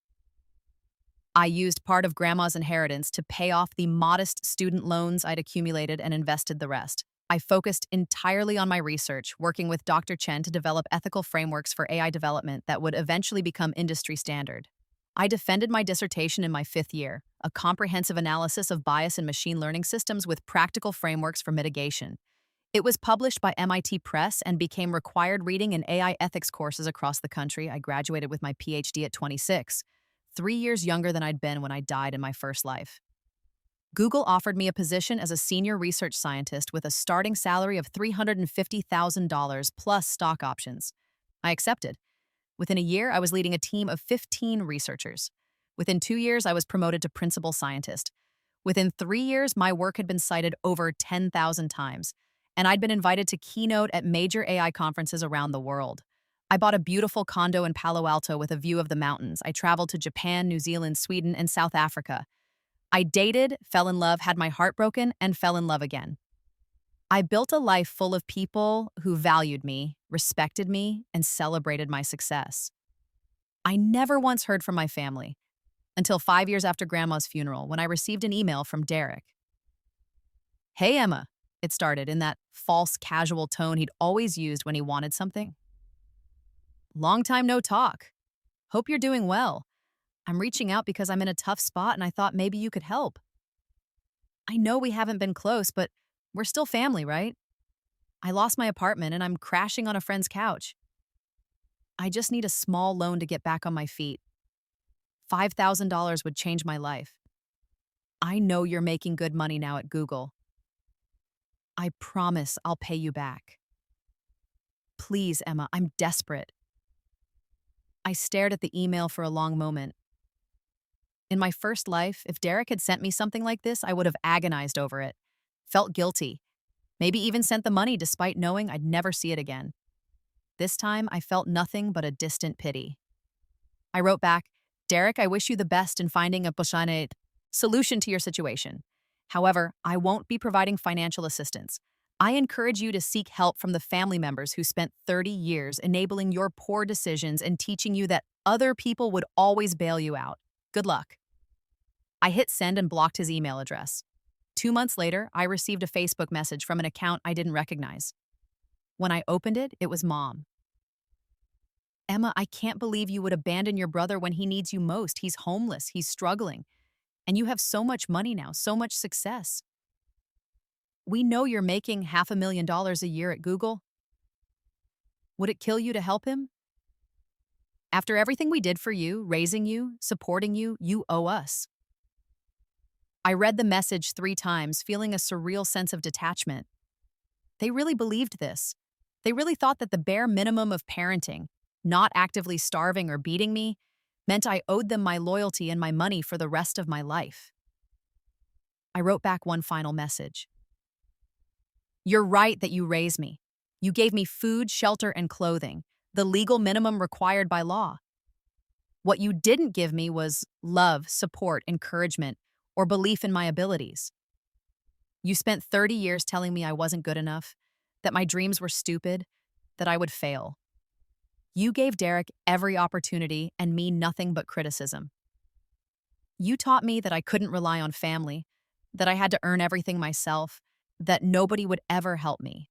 I used part of Grandma's inheritance to pay off the modest student loans I'd accumulated and invested the rest. I focused entirely on my research, working with Dr. Chen to develop ethical frameworks for AI development that would eventually become industry standard. I defended my dissertation in my 5th year, a comprehensive analysis of bias in machine learning systems with practical frameworks for mitigation. It was published by MIT Press and became required reading in AI ethics courses across the country. I graduated with my PhD at 26, 3 years younger than I'd been when I died in my first life. Google offered me a position as a senior research scientist with a starting salary of $350,000 plus stock options. I accepted. Within a year, I was leading a team of 15 researchers. Within 2 years, I was promoted to principal scientist. Within 3 years, my work had been cited over 10,000 times, and I'd been invited to keynote at major AI conferences around the world. I bought a beautiful condo in Palo Alto with a view of the mountains. I traveled to Japan, New Zealand, Sweden, and South Africa. I dated, fell in love, had my heart broken, and fell in love again. I built a life full of people who valued me, respected me, and celebrated my success. I never once heard from my family, until 5 years after Grandma's funeral, when I received an email from Derek. Hey, Emma, it started in that false, casual tone he'd always used when he wanted something. Long time no talk. Hope you're doing well. I'm reaching out because I'm in a tough spot and I thought maybe you could help. I know we haven't been close, but we're still family, right? I lost my apartment and I'm crashing on a friend's couch. I just need a small loan to get back on my feet. $5,000 would change my life. I know you're making good money now at Google. I promise I'll pay you back. Please, Emma, I'm desperate. I stared at the email for a long moment. In my first life, if Derek had sent me something like this, I would have agonized over it, felt guilty, maybe even sent the money despite knowing I'd never see it again. This time, I felt nothing but a distant pity. I wrote back, Derek, I wish you the best in finding a solution to your situation. However, I won't be providing financial assistance. I encourage you to seek help from the family members who spent 30 years enabling your poor decisions and teaching you that other people would always bail you out. Good luck. I hit send and blocked his email address. 2 months later, I received a Facebook message from an account I didn't recognize. When I opened it, it was Mom. Emma, I can't believe you would abandon your brother when he needs you most. He's homeless, he's struggling, and you have so much money now, so much success. We know you're making $500,000 a year at Google. Would it kill you to help him? After everything we did for you, raising you, supporting you, you owe us. I read the message 3 times, feeling a surreal sense of detachment. They really believed this. They really thought that the bare minimum of parenting, not actively starving or beating me, meant I owed them my loyalty and my money for the rest of my life. I wrote back one final message. You're right that you raised me. You gave me food, shelter, and clothing, the legal minimum required by law. What you didn't give me was love, support, encouragement, or belief in my abilities. You spent 30 years telling me I wasn't good enough, that my dreams were stupid, that I would fail. You gave Derek every opportunity and me nothing but criticism. You taught me that I couldn't rely on family, that I had to earn everything myself, that nobody would ever help me.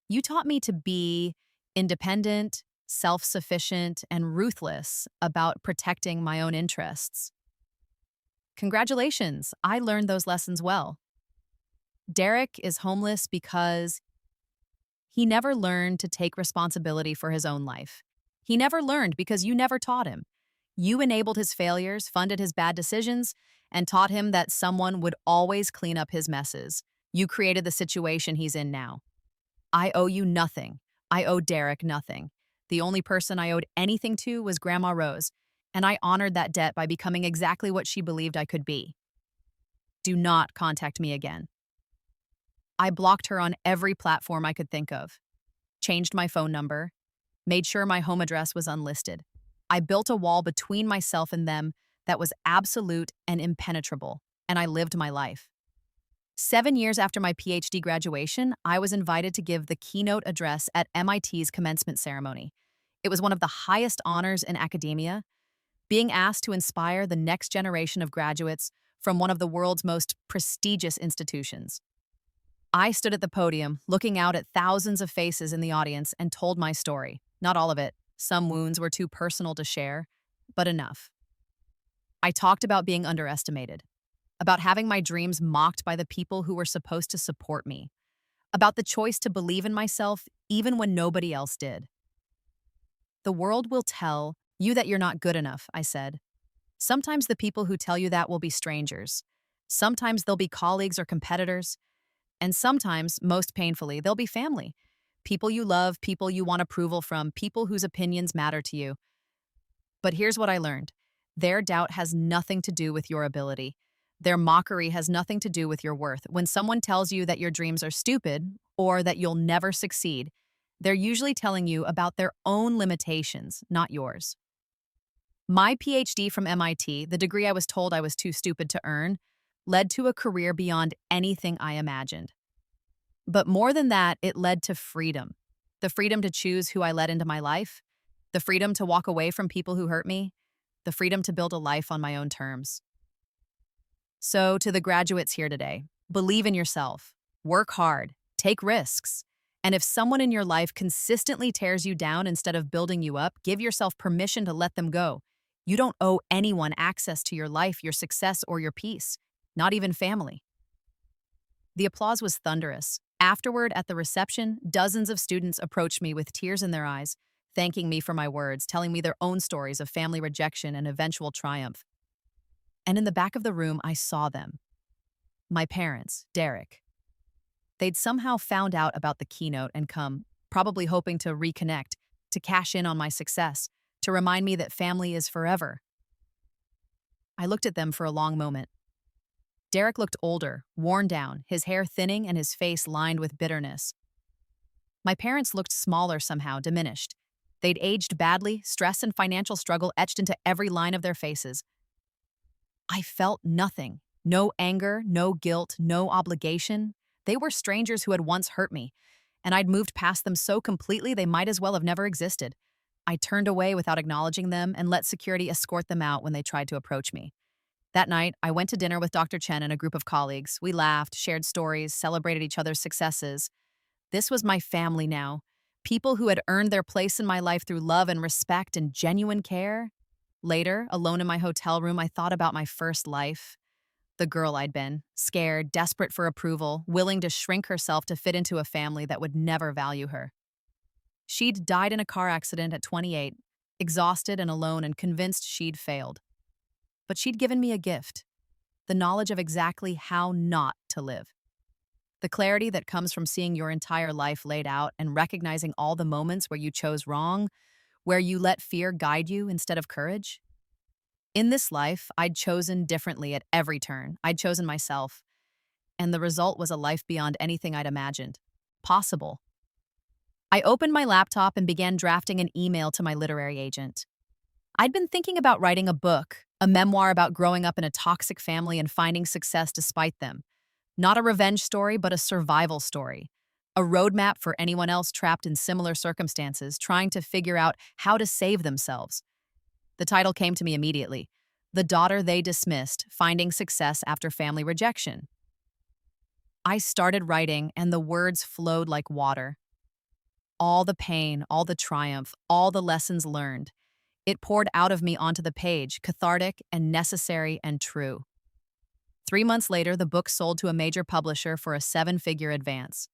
You taught me to be independent, self-sufficient, and ruthless about protecting my own interests. Congratulations, I learned those lessons well. Derek is homeless because he never learned to take responsibility for his own life. He never learned because you never taught him. You enabled his failures, funded his bad decisions, and taught him that someone would always clean up his messes. You created the situation he's in now. I owe you nothing. I owe Derek nothing. The only person I owed anything to was Grandma Rose, and I honored that debt by becoming exactly what she believed I could be. Do not contact me again. I blocked her on every platform I could think of, changed my phone number, made sure my home address was unlisted. I built a wall between myself and them that was absolute and impenetrable, and I lived my life. 7 years after my PhD graduation, I was invited to give the keynote address at MIT's commencement ceremony. It was one of the highest honors in academia, being asked to inspire the next generation of graduates from one of the world's most prestigious institutions. I stood at the podium, looking out at thousands of faces in the audience, and told my story. Not all of it. Some wounds were too personal to share, but enough. I talked about being underestimated, about having my dreams mocked by the people who were supposed to support me, about the choice to believe in myself even when nobody else did. The world will tell you that you're not good enough, I said. Sometimes the people who tell you that will be strangers. Sometimes they'll be colleagues or competitors. And sometimes, most painfully, they'll be family. People you love, people you want approval from, people whose opinions matter to you. But here's what I learned. Their doubt has nothing to do with your ability. Their mockery has nothing to do with your worth. When someone tells you that your dreams are stupid or that you'll never succeed, they're usually telling you about their own limitations, not yours. My PhD from MIT, the degree I was told I was too stupid to earn, led to a career beyond anything I imagined. But more than that, it led to freedom. The freedom to choose who I let into my life, the freedom to walk away from people who hurt me, the freedom to build a life on my own terms. So to the graduates here today, believe in yourself, work hard, take risks. And if someone in your life consistently tears you down instead of building you up, give yourself permission to let them go. You don't owe anyone access to your life, your success, or your peace, not even family. The applause was thunderous. Afterward, at the reception, dozens of students approached me with tears in their eyes, thanking me for my words, telling me their own stories of family rejection and eventual triumph. And in the back of the room, I saw them. My parents, Derek. They'd somehow found out about the keynote and come, probably hoping to reconnect, to cash in on my success, to remind me that family is forever. I looked at them for a long moment. Derek looked older, worn down, his hair thinning and his face lined with bitterness. My parents looked smaller somehow, diminished. They'd aged badly, stress and financial struggle etched into every line of their faces. I felt nothing. No anger, no guilt, no obligation. They were strangers who had once hurt me, and I'd moved past them so completely they might as well have never existed. I turned away without acknowledging them and let security escort them out when they tried to approach me. That night, I went to dinner with Dr. Chen and a group of colleagues. We laughed, shared stories, celebrated each other's successes. This was my family now. People who had earned their place in my life through love and respect and genuine care. Later, alone in my hotel room, I thought about my first life. The girl I'd been, scared, desperate for approval, willing to shrink herself to fit into a family that would never value her. She'd died in a car accident at 28, exhausted and alone and convinced she'd failed. But she'd given me a gift, the knowledge of exactly how not to live. The clarity that comes from seeing your entire life laid out and recognizing all the moments where you chose wrong, where you let fear guide you instead of courage. In this life, I'd chosen differently at every turn. I'd chosen myself, and the result was a life beyond anything I'd imagined. Possible. I opened my laptop and began drafting an email to my literary agent. I'd been thinking about writing a book, a memoir about growing up in a toxic family and finding success despite them. Not a revenge story, but a survival story. A roadmap for anyone else trapped in similar circumstances, trying to figure out how to save themselves. The title came to me immediately. The Daughter They Dismissed, Finding Success After Family Rejection. I started writing, and the words flowed like water. All the pain, all the triumph, all the lessons learned. It poured out of me onto the page, cathartic and necessary and true. 3 months later, the book sold to a major publisher for a 7-figure advance.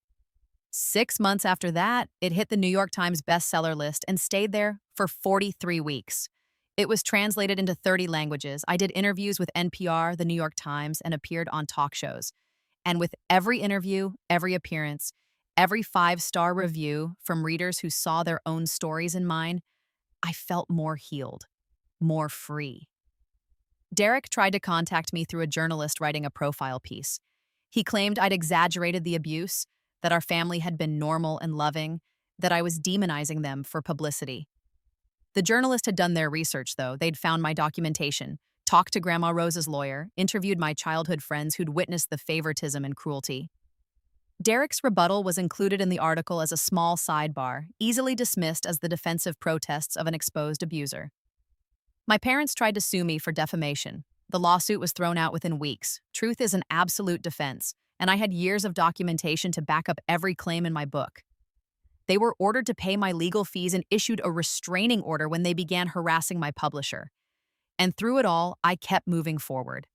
6 months after that, it hit the New York Times bestseller list and stayed there for 43 weeks. It was translated into 30 languages. I did interviews with NPR, the New York Times, and appeared on talk shows. And with every interview, every appearance, every 5-star review from readers who saw their own stories in mine, I felt more healed, more free. Derek tried to contact me through a journalist writing a profile piece. He claimed I'd exaggerated the abuse, that our family had been normal and loving, that I was demonizing them for publicity. The journalist had done their research, though. They'd found my documentation, talked to Grandma Rose's lawyer, interviewed my childhood friends who'd witnessed the favoritism and cruelty. Derek's rebuttal was included in the article as a small sidebar, easily dismissed as the defensive protests of an exposed abuser. My parents tried to sue me for defamation. The lawsuit was thrown out within weeks. Truth is an absolute defense, and I had years of documentation to back up every claim in my book. They were ordered to pay my legal fees and issued a restraining order when they began harassing my publisher. And through it all, I kept moving forward.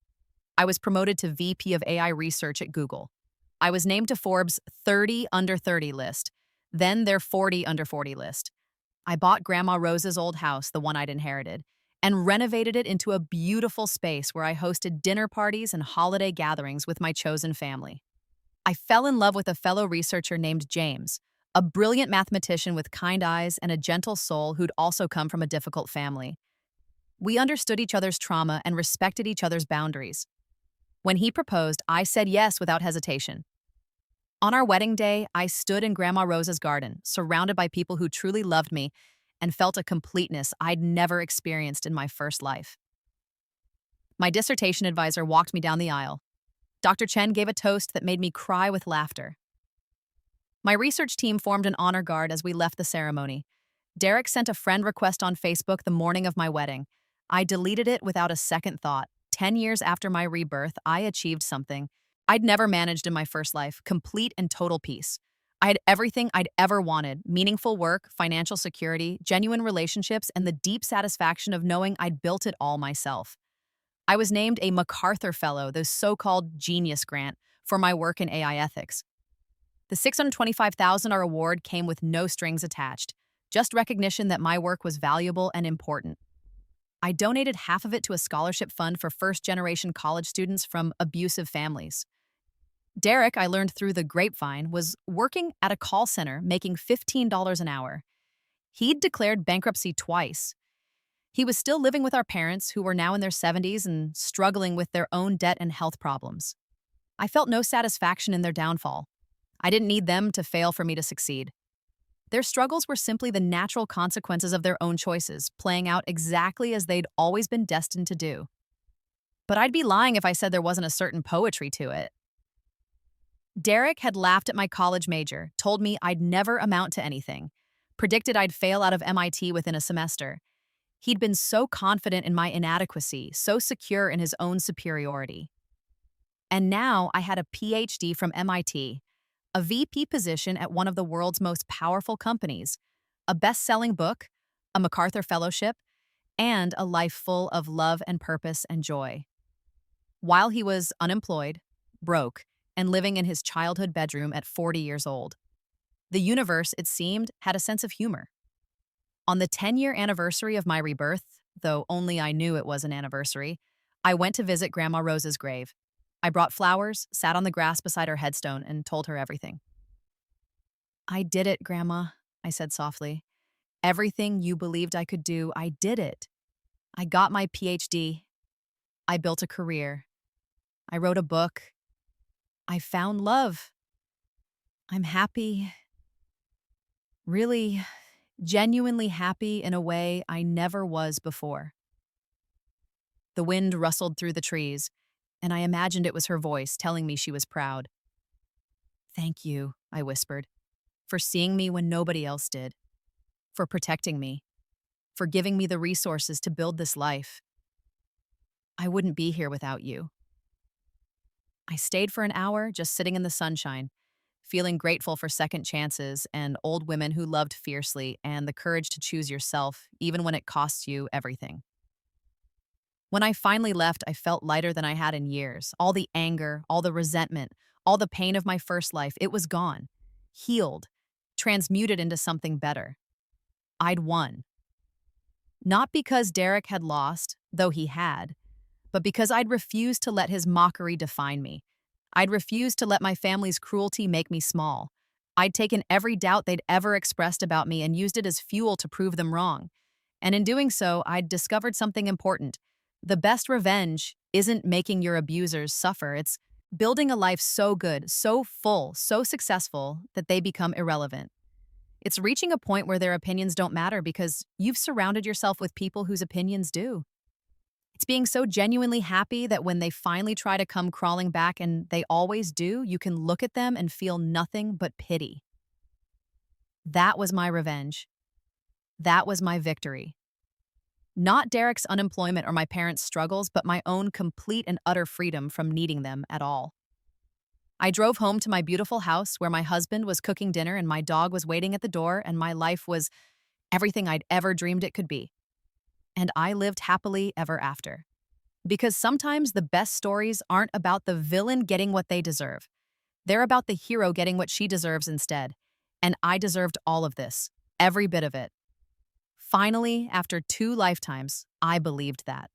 I was promoted to VP of AI Research at Google. I was named to Forbes' 30 under 30 list, then their 40 under 40 list. I bought Grandma Rose's old house, the one I'd inherited, and renovated it into a beautiful space where I hosted dinner parties and holiday gatherings with my chosen family. I fell in love with a fellow researcher named James, a brilliant mathematician with kind eyes and a gentle soul who'd also come from a difficult family. We understood each other's trauma and respected each other's boundaries. When he proposed, I said yes without hesitation. On our wedding day, I stood in Grandma Rose's garden, surrounded by people who truly loved me and felt a completeness I'd never experienced in my first life. My dissertation advisor walked me down the aisle. Dr. Chen gave a toast that made me cry with laughter. My research team formed an honor guard as we left the ceremony. Derek sent a friend request on Facebook the morning of my wedding. I deleted it without a second thought. 10 years after my rebirth, I achieved something I'd never managed in my first life: complete and total peace. I had everything I'd ever wanted: meaningful work, financial security, genuine relationships, and the deep satisfaction of knowing I'd built it all myself. I was named a MacArthur Fellow, the so-called Genius Grant, for my work in AI ethics. The $625,000 award came with no strings attached, just recognition that my work was valuable and important. I donated half of it to a scholarship fund for first-generation college students from abusive families. Derek, I learned through the grapevine, was working at a call center making $15 an hour. He'd declared bankruptcy twice. He was still living with our parents, who were now in their 70s and struggling with their own debt and health problems. I felt no satisfaction in their downfall. I didn't need them to fail for me to succeed. Their struggles were simply the natural consequences of their own choices, playing out exactly as they'd always been destined to do. But I'd be lying if I said there wasn't a certain poetry to it. Derek had laughed at my college major, told me I'd never amount to anything, predicted I'd fail out of MIT within a semester. He'd been so confident in my inadequacy, so secure in his own superiority. And now I had a PhD from MIT, a VP position at one of the world's most powerful companies, a best-selling book, a MacArthur Fellowship, and a life full of love and purpose and joy. While he was unemployed, broke, and living in his childhood bedroom at 40 years old, the universe, it seemed, had a sense of humor. On the 10-year anniversary of my rebirth, though only I knew it was an anniversary, I went to visit Grandma Rosa's grave. I brought flowers, sat on the grass beside her headstone, and told her everything. "I did it, Grandma," I said softly. "Everything you believed I could do, I did it. I got my PhD. I built a career. I wrote a book. I found love. I'm happy. Really, genuinely happy in a way I never was before." The wind rustled through the trees, and I imagined it was her voice telling me she was proud. "Thank you," I whispered, "for seeing me when nobody else did, for protecting me, for giving me the resources to build this life. I wouldn't be here without you." I stayed for an hour, just sitting in the sunshine, feeling grateful for second chances and old women who loved fiercely and the courage to choose yourself, even when it costs you everything. When I finally left, I felt lighter than I had in years. All the anger, all the resentment, all the pain of my first life, it was gone, healed, transmuted into something better. I'd won. Not because Derek had lost, though he had, but because I'd refused to let his mockery define me. I'd refused to let my family's cruelty make me small. I'd taken every doubt they'd ever expressed about me and used it as fuel to prove them wrong. And in doing so, I'd discovered something important. The best revenge isn't making your abusers suffer. It's building a life so good, so full, so successful that they become irrelevant. It's reaching a point where their opinions don't matter because you've surrounded yourself with people whose opinions do. It's being so genuinely happy that when they finally try to come crawling back, and they always do, you can look at them and feel nothing but pity. That was my revenge. That was my victory. Not Derek's unemployment or my parents' struggles, but my own complete and utter freedom from needing them at all. I drove home to my beautiful house where my husband was cooking dinner and my dog was waiting at the door, and my life was everything I'd ever dreamed it could be. And I lived happily ever after. Because sometimes the best stories aren't about the villain getting what they deserve. They're about the hero getting what she deserves instead. And I deserved all of this, every bit of it. Finally, after 2 lifetimes, I believed that.